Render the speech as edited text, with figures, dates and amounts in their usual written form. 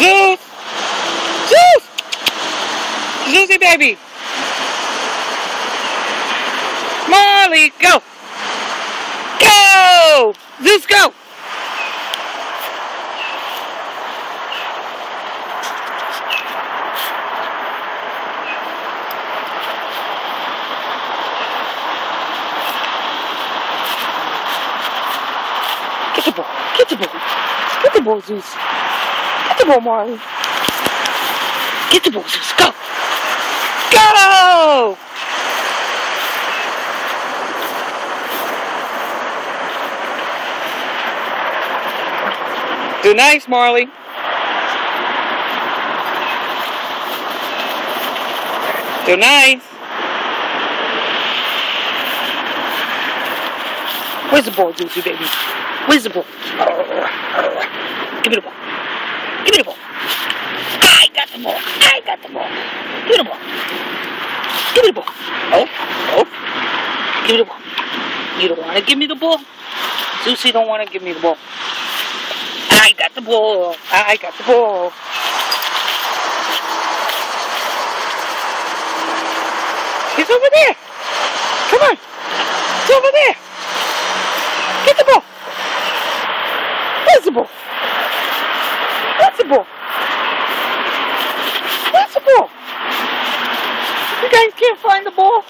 Zeus! Zeus! Zeusy baby! Marley, go! Go! Zeus, go! Get the ball. Get the ball. Get the ball, Zeus. Get the ball, Marley. Get the ball, Zeus. Go. Go! Do nice, Marley. Do nice. Where's the ball, Zeusy baby? Where's the ball? Give me the ball. Give me the ball. I got the ball. I got the ball. Give me the ball. Give me the ball. Oh, oh. Give me the ball. You don't want to give me the ball? Zeusy don't want to give me the ball. I got the ball. I got the ball. He's over there. Come on. It's over there. Get the ball. Where's the ball? Where's the ball? Where's the ball? You guys can't find the ball?